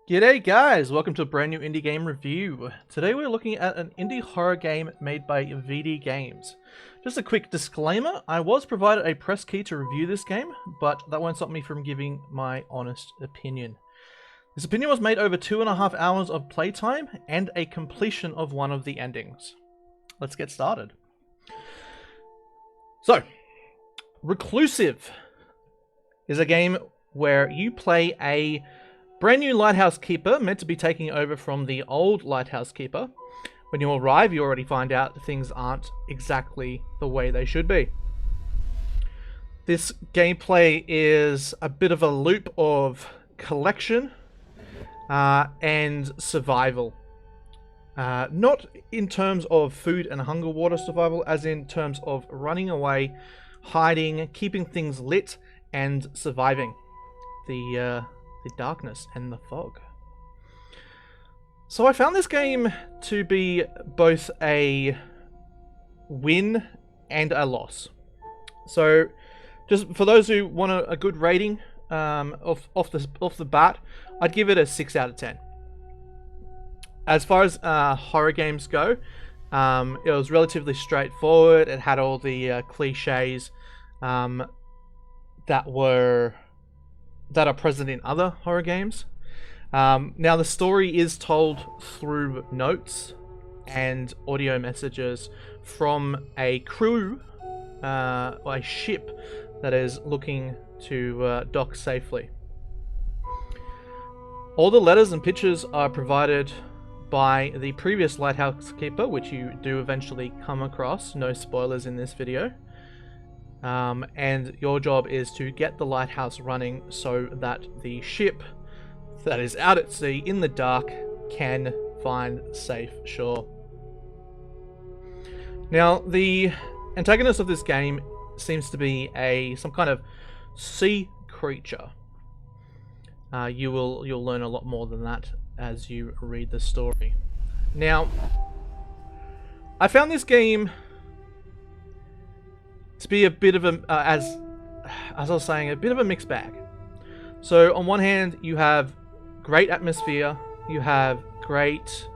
G'day guys, welcome to a brand new indie game review. Today we're looking at an indie horror game made by VD Games. Just a quick disclaimer, I was provided a press key to review this game, but that won't stop me from giving my honest opinion. This opinion was made over 2.5 hours of playtime and a completion of one of the endings. Let's get started. So, Reclusive is a game where you play a brand new lighthouse keeper meant to be taking over from the old lighthouse keeper. When you arrive, you already find out things aren't exactly the way they should be. This gameplay is a bit of a loop of collection and survival. Not in terms of food and hunger water survival, as in terms of running away, hiding, keeping things lit, and surviving the darkness and the fog. So I found this game to be both a win and a loss. So just for those who want a good rating off the bat, I'd give it a 6 out of 10. As far as horror games go, it was relatively straightforward. It had all the cliches that are present in other horror games. Now the story is told through notes and audio messages from a crew or a ship that is looking to dock safely. All the letters and pictures are provided by the previous lighthouse keeper, which you do eventually come across. No spoilers in this video. And your job is to get the lighthouse running so that the ship that is out at sea in the dark can find safe shore. Now, the antagonist of this game seems to be some kind of sea creature. You'll learn a lot more than that as you read the story. Now, I found this game to be a bit of a, as I was saying, a bit of a mixed bag. So on one hand, you have great atmosphere, you have great,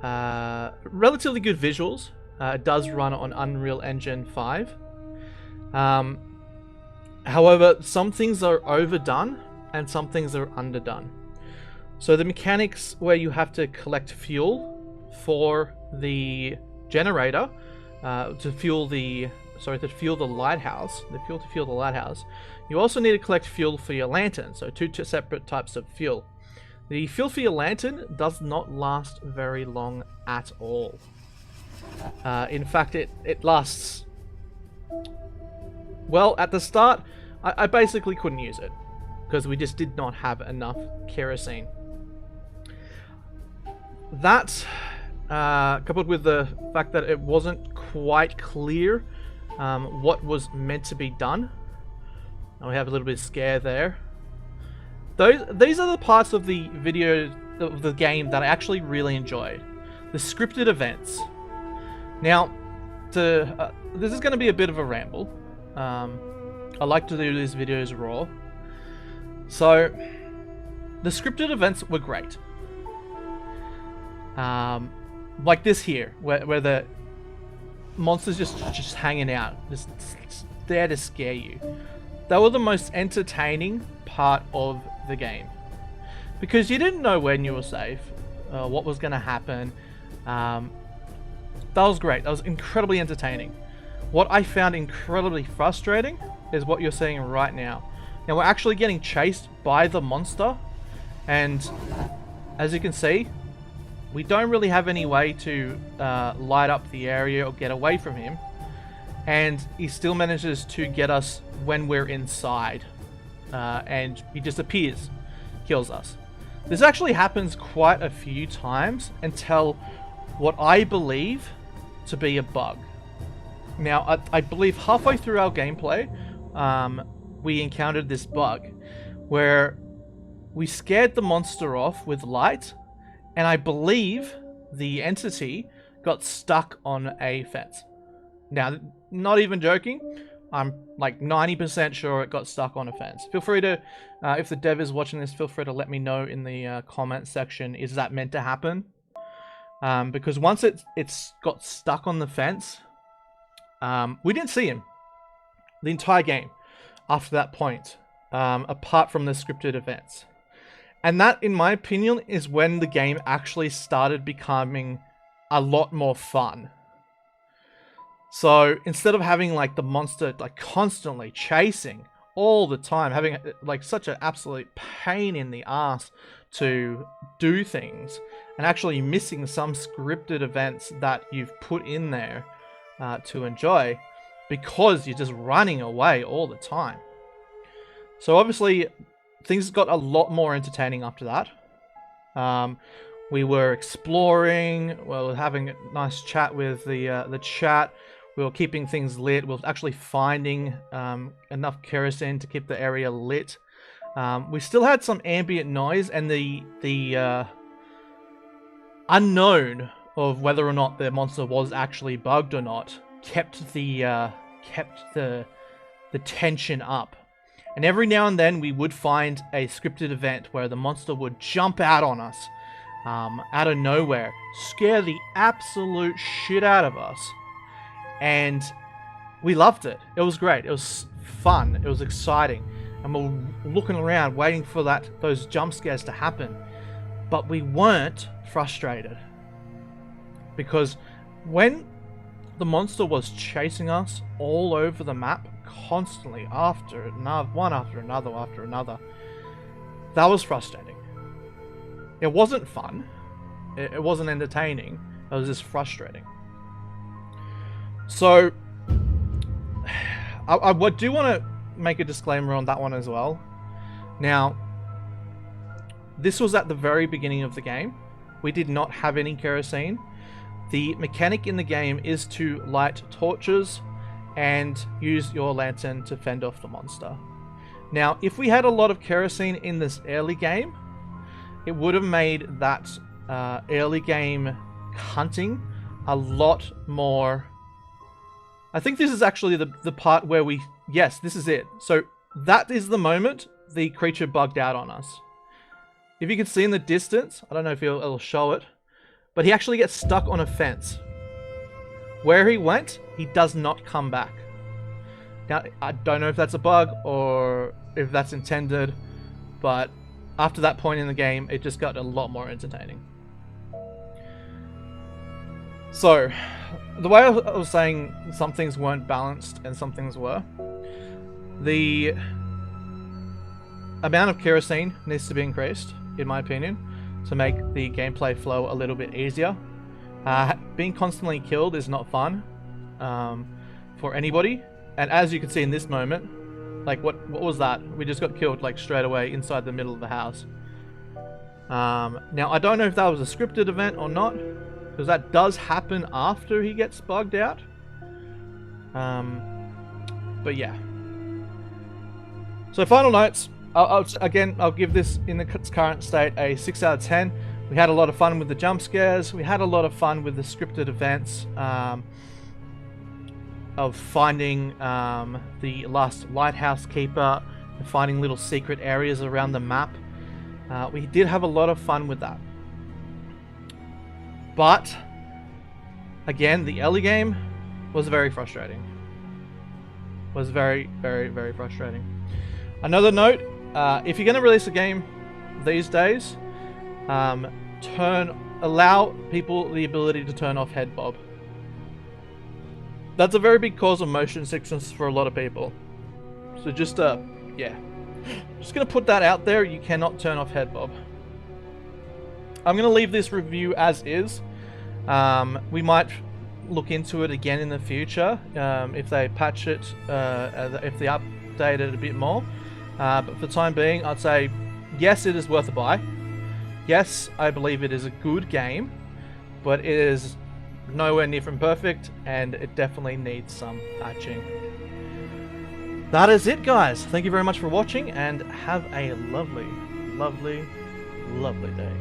relatively good visuals. It does run on Unreal Engine 5. However, some things are overdone and some things are underdone. So the mechanics where you have to collect fuel for the generator to fuel the lighthouse, to fuel the lighthouse, you also need to collect fuel for your lantern, so two separate types of fuel. The fuel for your lantern does not last very long at all. In fact, it lasts... Well, at the start, I basically couldn't use it, because we just did not have enough kerosene. That, coupled with the fact that it wasn't quite clear what was meant to be done. And we have a little bit of scare there. These are the parts of the video of the game that I actually really enjoyed. The scripted events. Now, this is going to be a bit of a ramble. I like to do these videos raw. So, the scripted events were great. Like this here, where the monsters just hanging out, just there to scare you. They were the most entertaining part of the game, because you didn't know when you were safe, what was going to happen. That was great. That was incredibly entertaining. What I found incredibly frustrating is what you're seeing right now. Now we're actually getting chased by the monster, and as you can see, we don't really have any way to light up the area or get away from him. And he still manages to get us when we're inside. And he disappears. Kills us. This actually happens quite a few times until what I believe to be a bug. Now, I believe halfway through our gameplay, we encountered this bug where we scared the monster off with light, and I believe the entity got stuck on a fence. Now, not even joking, I'm like 90% sure it got stuck on a fence. Feel free to, if the dev is watching this, feel free to let me know in the comment section, is that meant to happen? Because once it's got stuck on the fence, we didn't see him the entire game after that point, apart from the scripted events. And that, in my opinion, is when the game actually started becoming a lot more fun. So instead of having like the monster like constantly chasing all the time, having like such an absolute pain in the ass to do things, and actually missing some scripted events that you've put in there to enjoy, because you're just running away all the time. So obviously things got a lot more entertaining after that. We were exploring, we were having a nice chat with the chat. We were keeping things lit. We were actually finding enough kerosene to keep the area lit. We still had some ambient noise, and the unknown of whether or not the monster was actually bugged or not kept the tension up. And every now and then we would find a scripted event where the monster would jump out on us out of nowhere, scare the absolute shit out of us. And we loved it. It was great. It was fun. It was exciting. And we were looking around, waiting for those jump scares to happen. But we weren't frustrated. Because when the monster was chasing us all over the map, constantly, one after another, that was frustrating. It wasn't fun. It wasn't entertaining. It was just frustrating. So, I do want to make a disclaimer on that one as well. Now, this was at the very beginning of the game. We did not have any kerosene. The mechanic in the game is to light torches and use your lantern to fend off the monster. Now, if we had a lot of kerosene in this early game, it would have made that early game hunting a lot more... I think this is actually the part where yes, this is it. So that is the moment the creature bugged out on us. If you can see in the distance, I don't know if it'll show it, but he actually gets stuck on a fence. Where he went, he does not come back. Now, I don't know if that's a bug or if that's intended, but after that point in the game, it just got a lot more entertaining. So, the way I was saying some things weren't balanced and some things were, the amount of kerosene needs to be increased, in my opinion, to make the gameplay flow a little bit easier. Being constantly killed is not fun for anybody, and as you can see in this moment, like what was that? We just got killed like straight away inside the middle of the house. Now I don't know if that was a scripted event or not, because that does happen after he gets bugged out. But yeah. So final notes. I'll give this in its current state a 6 out of 10. We had a lot of fun with the jump scares. We had a lot of fun with the scripted events of finding the last lighthouse keeper and finding little secret areas around the map. We did have a lot of fun with that. But again, the early game was very frustrating. Was very, very, very frustrating. Another note, if you're going to release a game these days, allow people the ability to turn off head bob. That's a very big cause of motion sickness for a lot of people. So just yeah, just gonna put that out there. You cannot turn off head bob. I'm gonna leave this review as is. We might look into it again in the future if they patch it, if they update it a bit more. But for the time being, I'd say yes, it is worth a buy. Yes, I believe it is a good game, but it is nowhere near from perfect, and it definitely needs some patching. That is it, guys. Thank you very much for watching, and have a lovely, lovely, lovely day.